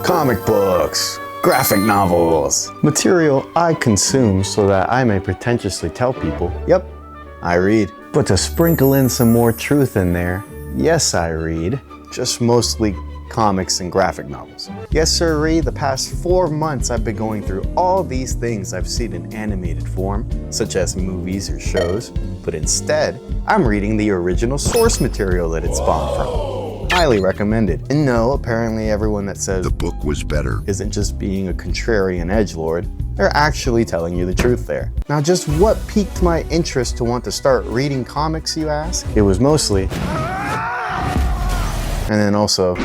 Comic books, graphic novels, material I consume so that I may pretentiously tell people, yep, I read. But to sprinkle in some more truth in there, yes, I read, just mostly comics and graphic novels. Yes, sirree, the past 4 months I've been going through all these things I've seen in animated form, such as movies or shows, but instead, I'm reading the original source material that it spawned from. Highly recommended. And no, apparently everyone that says the book was better isn't just being a contrarian edgelord, they're actually telling you the truth there. Now, just what piqued my interest to want to start reading comics, you ask? It was mostly, and then also,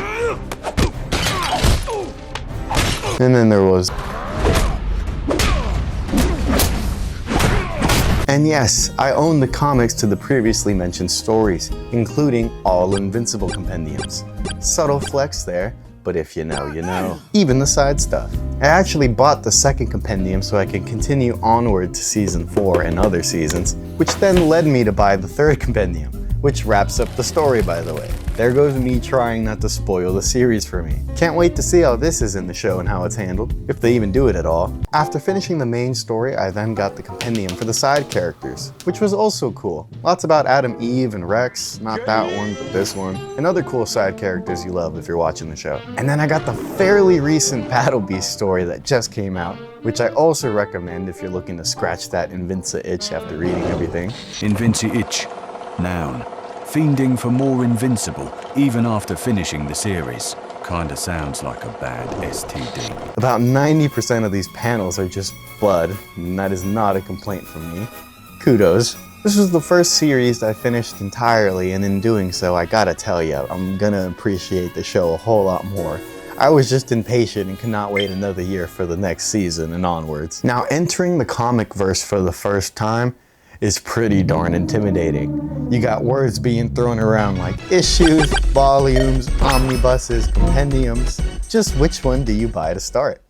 and then there was, and yes, I own the comics to the previously mentioned stories, including all Invincible compendiums. Subtle flex there, but if you know, you know. Even the side stuff. I actually bought the second compendium so I can continue onward to season 4 and other seasons, which then led me to buy the third compendium, which wraps up the story, by the way. There goes me trying not to spoil the series for me. Can't wait to see how this is in the show and how it's handled, if they even do it at all. After finishing the main story, I then got the compendium for the side characters, which was also cool. Lots about Adam, Eve, and Rex, not that one, but this one, and other cool side characters you love if you're watching the show. And then I got the fairly recent Battle Beast story that just came out, which I also recommend if you're looking to scratch that Invincible itch after reading everything. Invincible itch. Noun. Fiending for more Invincible, even after finishing the series. Kinda sounds like a bad STD. About 90% of these panels are just blood, and that is not a complaint from me. Kudos. This was the first series I finished entirely, and in doing so, I gotta tell you, I'm gonna appreciate the show a whole lot more. I was just impatient and could not wait another year for the next season and onwards. Now, entering the comic verse for the first time is pretty darn intimidating. You got words being thrown around like issues, volumes, omnibuses, compendiums. Just which one do you buy to start?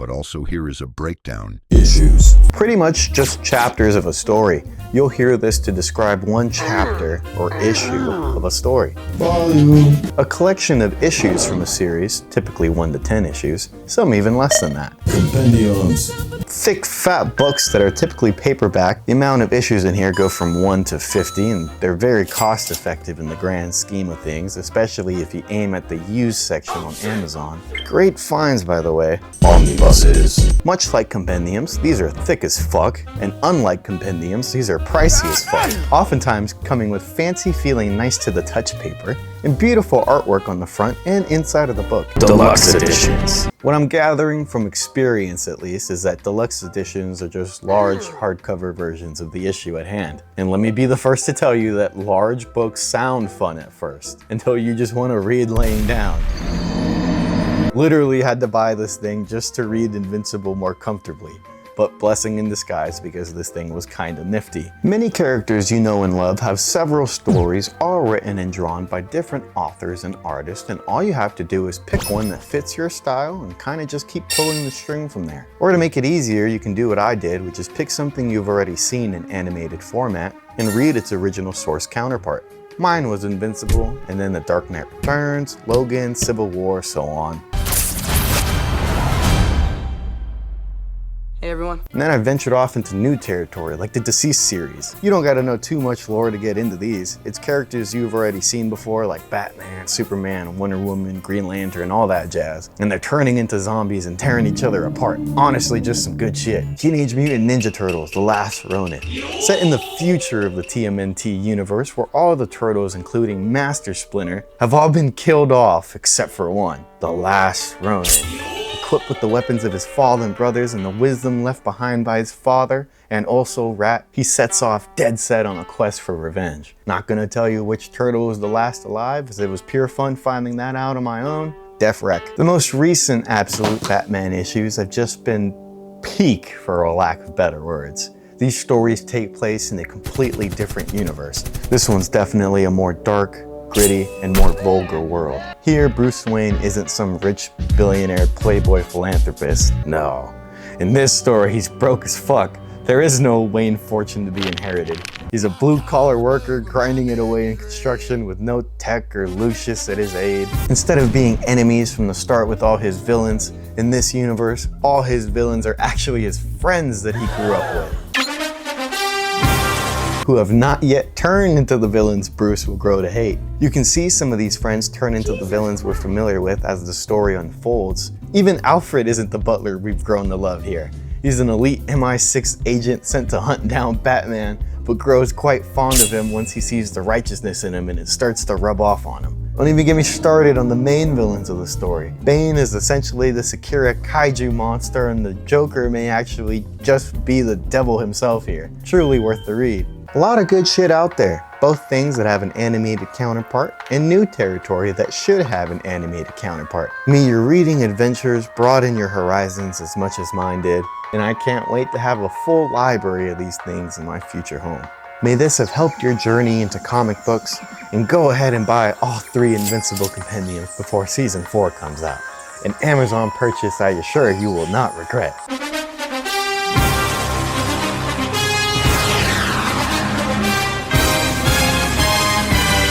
but also here is a breakdown. Issues. Pretty much just chapters of a story. You'll hear this to describe one chapter or issue of a story. Volume. A collection of issues from a series, typically 1 to 10 issues, some even less than that. Compendiums. Thick, fat books that are typically paperback. The amount of issues in here go from 1 to 50, and they're very cost effective in the grand scheme of things, especially if you aim at the used section on Amazon. Great finds, by the way. Omnibuses. Much like compendiums, these are thick as fuck, and unlike compendiums, these are pricey as fuck. Oftentimes coming with fancy feeling nice to the touch paper, and beautiful artwork on the front and inside of the book. Deluxe editions. What I'm gathering from experience, at least, is that deluxe editions are just large hardcover versions of the issue at hand. And let me be the first to tell you that large books sound fun at first, until you just want to read laying down. Literally had to buy this thing just to read Invincible more comfortably. But blessing in disguise because this thing was kinda nifty. Many characters you know and love have several stories all written and drawn by different authors and artists, and all you have to do is pick one that fits your style and kinda just keep pulling the string from there. Or to make it easier, you can do what I did, which is pick something you've already seen in animated format and read its original source counterpart. Mine was Invincible, and then The Dark Knight Returns, Logan, Civil War, so on. Hey everyone. And then I ventured off into new territory, like the Deceased series. You don't gotta know too much lore to get into these. It's characters you've already seen before, like Batman, Superman, Wonder Woman, Green Lantern, all that jazz. And they're turning into zombies and tearing each other apart. Honestly, just some good shit. Teenage Mutant Ninja Turtles, The Last Ronin. Set in the future of the TMNT universe, where all the turtles, including Master Splinter, have all been killed off except for one, The Last Ronin. Equipped with the weapons of his fallen brothers and the wisdom left behind by his father, and also Rat, he sets off dead set on a quest for revenge. Not gonna tell you which turtle was the last alive, as it was pure fun finding that out on my own. Def Rec. The most recent Absolute Batman issues have just been peak, for a lack of better words. These stories take place in a completely different universe. This one's definitely a more dark, gritty, and more vulgar world. Here, Bruce Wayne isn't some rich billionaire playboy philanthropist. No. In this story, he's broke as fuck. There is no Wayne fortune to be inherited. He's a blue-collar worker grinding it away in construction with no Tech or Lucius at his aid. Instead of being enemies from the start with all his villains, in this universe, all his villains are actually his friends that he grew up with, who have not yet turned into the villains Bruce will grow to hate. You can see some of these friends turn into the villains we're familiar with as the story unfolds. Even Alfred isn't the butler we've grown to love here. He's an elite MI6 agent sent to hunt down Batman, but grows quite fond of him once he sees the righteousness in him and it starts to rub off on him. Don't even get me started on the main villains of the story. Bane is essentially the Sakura kaiju monster, and the Joker may actually just be the devil himself here. Truly worth the read. A lot of good shit out there, both things that have an animated counterpart and new territory that should have an animated counterpart. May your reading adventures broaden your horizons as much as mine did, and I can't wait to have a full library of these things in my future home. May this have helped your journey into comic books, and go ahead and buy all 3 Invincible compendiums before season 4 comes out. An Amazon purchase I assure you will not regret.